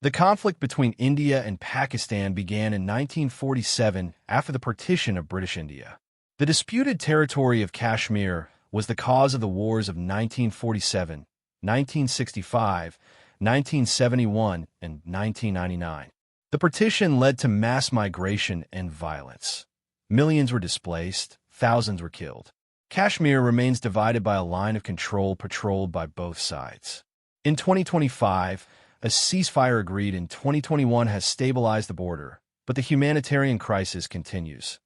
The conflict between India and Pakistan began in 1947 after the partition of British India. The disputed territory of Kashmir was the cause of the wars of 1947, 1965, 1971, and 1999. The partition led to mass migration and violence. Millions were displaced, thousands were killed. Kashmir remains divided by a line of control patrolled by both sides. In 2025, a ceasefire agreed in 2021 has stabilized the border, but the humanitarian crisis continues.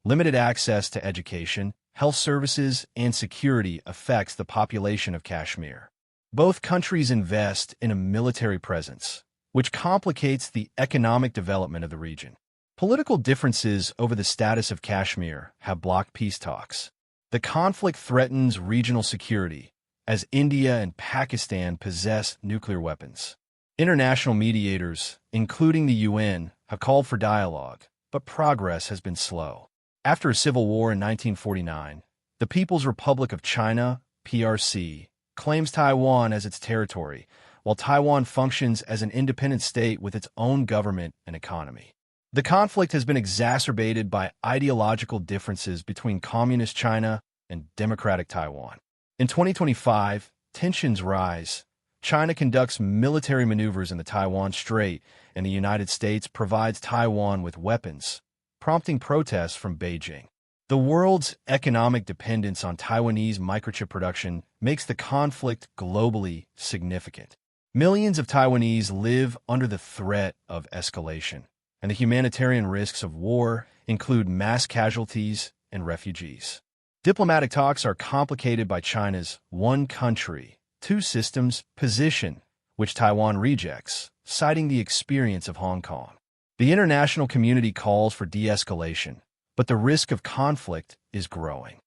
Limited access to education, health services, and security affects the population of Kashmir. Both countries invest in a military presence, which complicates the economic development of the region. Political differences over the status of Kashmir have blocked peace talks. The conflict threatens regional security, as India and Pakistan possess nuclear weapons. International mediators, including the UN, have called for dialogue, but progress has been slow. After a civil war in 1949, the People's Republic of China, PRC, claims Taiwan as its territory, while Taiwan functions as an independent state with its own government and economy. The conflict has been exacerbated by ideological differences between Communist China and Democratic Taiwan. In 2025, tensions rise. China conducts military maneuvers in the Taiwan Strait, and the United States provides Taiwan with weapons, prompting protests from Beijing. The world's economic dependence on Taiwanese microchip production makes the conflict globally significant. Millions of Taiwanese live under the threat of escalation, and the humanitarian risks of war include mass casualties and refugees. Diplomatic talks are complicated by China's one country, two systems position, which Taiwan rejects, citing the experience of Hong Kong. The international community calls for de-escalation, but the risk of conflict is growing.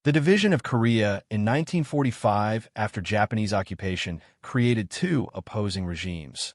The division of Korea in 1945 after Japanese occupation created two opposing regimes,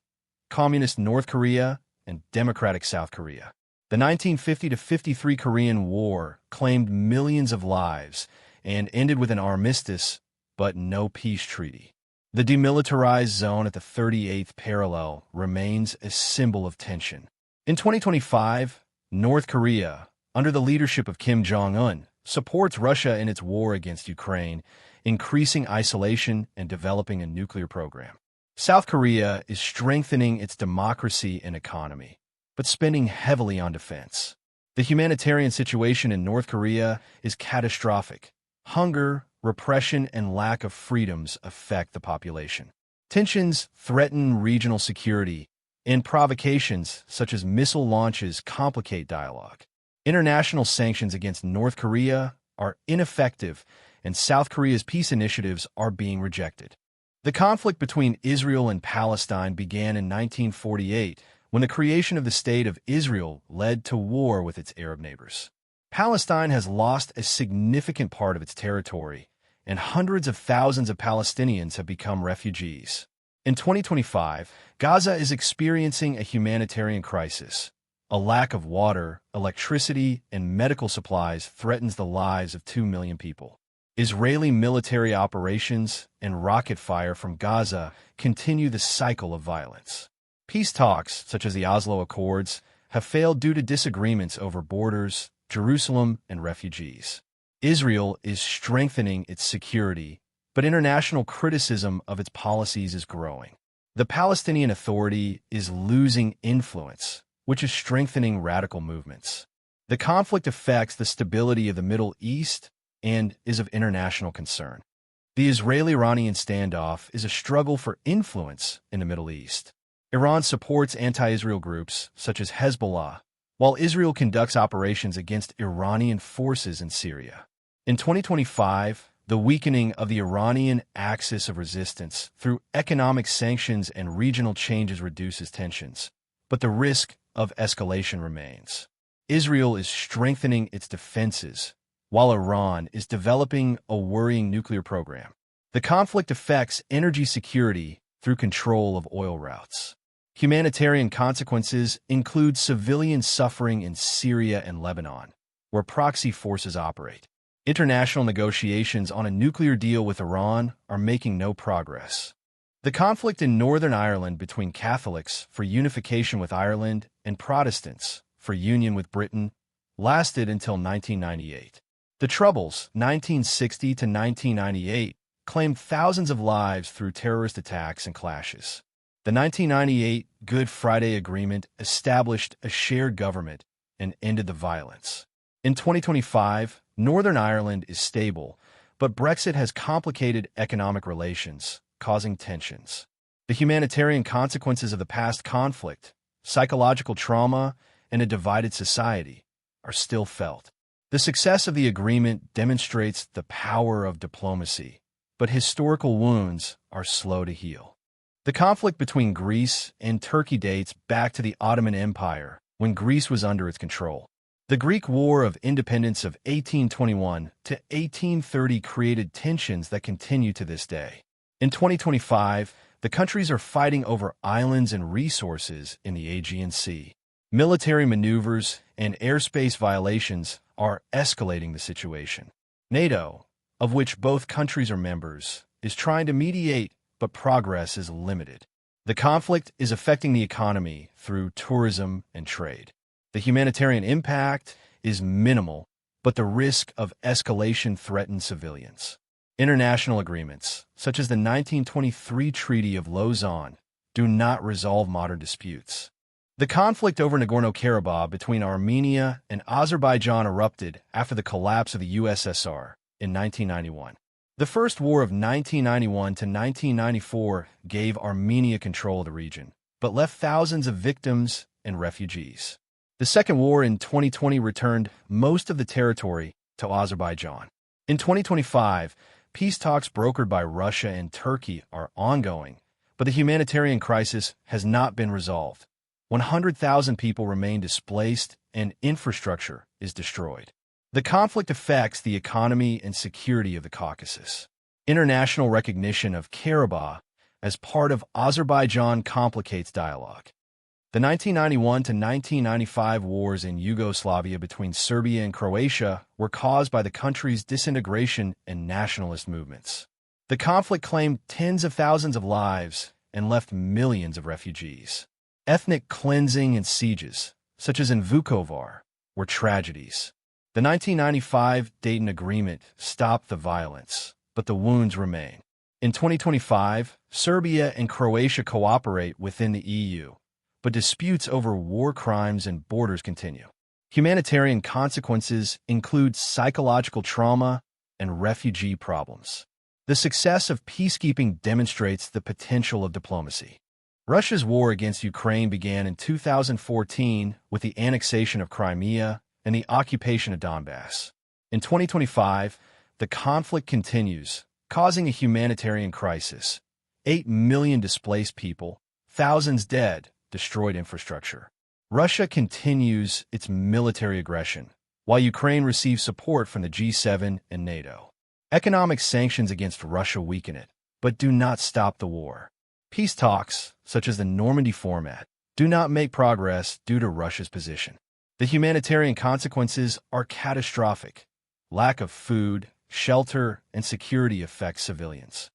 Communist North Korea and Democratic South Korea. The 1950-53 Korean War claimed millions of lives and ended with an armistice, but no peace treaty. The demilitarized zone at the 38th parallel remains a symbol of tension. In 2025, North Korea, under the leadership of Kim Jong-un, supports Russia in its war against Ukraine, increasing isolation and developing a nuclear program. South Korea is strengthening its democracy and economy, but spending heavily on defense. The humanitarian situation in North Korea is catastrophic. Hunger, repression, and lack of freedoms affect the population. Tensions threaten regional security, and provocations such as missile launches complicate dialogue. International sanctions against North Korea are ineffective, and South Korea's peace initiatives are being rejected. The conflict between Israel and Palestine began in 1948, when the creation of the State of Israel led to war with its Arab neighbors. Palestine has lost a significant part of its territory, and hundreds of thousands of Palestinians have become refugees. In 2025, Gaza is experiencing a humanitarian crisis. A lack of water, electricity, and medical supplies threatens the lives of 2 million people. Israeli military operations and rocket fire from Gaza continue the cycle of violence. Peace talks, such as the Oslo Accords, have failed due to disagreements over borders, Jerusalem, and refugees. Israel is strengthening its security, but international criticism of its policies is growing. The Palestinian Authority is losing influence, which is strengthening radical movements. The conflict affects the stability of the Middle East and is of international concern. The Israeli-Iranian standoff is a struggle for influence in the Middle East. Iran supports anti-Israel groups such as Hezbollah, while Israel conducts operations against Iranian forces in Syria. In 2025, the weakening of the Iranian axis of resistance through economic sanctions and regional changes reduces tensions, but the risk of escalation remains. Israel is strengthening its defenses, while Iran is developing a worrying nuclear program. The conflict affects energy security through control of oil routes. Humanitarian consequences include civilian suffering in Syria and Lebanon, where proxy forces operate. International negotiations on a nuclear deal with Iran are making no progress. The conflict in Northern Ireland between Catholics for unification with Ireland and Protestants for union with Britain lasted until 1998. The Troubles, 1960 to 1998, claimed thousands of lives through terrorist attacks and clashes. The 1998 Good Friday Agreement established a shared government and ended the violence. In 2025, Northern Ireland is stable, but Brexit has complicated economic relations, causing tensions. The humanitarian consequences of the past conflict, psychological trauma, and a divided society are still felt. The success of the agreement demonstrates the power of diplomacy, but historical wounds are slow to heal. The conflict between Greece and Turkey dates back to the Ottoman Empire, when Greece was under its control. The Greek War of Independence of 1821 to 1830 created tensions that continue to this day. In 2025, the countries are fighting over islands and resources in the Aegean Sea. Military maneuvers and airspace violations are escalating the situation. NATO, of which both countries are members, is trying to mediate, but progress is limited. The conflict is affecting the economy through tourism and trade. The humanitarian impact is minimal, but the risk of escalation threatens civilians. International agreements, such as the 1923 Treaty of Lausanne, do not resolve modern disputes. The conflict over Nagorno-Karabakh between Armenia and Azerbaijan erupted after the collapse of the USSR in 1991. The First War of 1991 to 1994 gave Armenia control of the region, but left thousands of victims and refugees. The Second War in 2020 returned most of the territory to Azerbaijan. In 2025, peace talks brokered by Russia and Turkey are ongoing, but the humanitarian crisis has not been resolved. 100,000 people remain displaced and infrastructure is destroyed. The conflict affects the economy and security of the Caucasus. International recognition of Karabakh as part of Azerbaijan complicates dialogue. The 1991 to 1995 wars in Yugoslavia between Serbia and Croatia were caused by the country's disintegration and nationalist movements. The conflict claimed tens of thousands of lives and left millions of refugees. Ethnic cleansing and sieges, such as in Vukovar, were tragedies. The 1995 Dayton Agreement stopped the violence, but the wounds remain. In 2025, Serbia and Croatia cooperate within the EU, but disputes over war crimes and borders continue. Humanitarian consequences include psychological trauma and refugee problems. The success of peacekeeping demonstrates the potential of diplomacy. Russia's war against Ukraine began in 2014 with the annexation of Crimea and the occupation of Donbass. In 2025, the conflict continues, causing a humanitarian crisis. 8 million displaced people, thousands dead, destroyed infrastructure. Russia continues its military aggression, while Ukraine receives support from the G7 and NATO. Economic sanctions against Russia weaken it, but do not stop the war. Peace talks, such as the Normandy format, do not make progress due to Russia's position. The humanitarian consequences are catastrophic. Lack of food, shelter, and security affects civilians.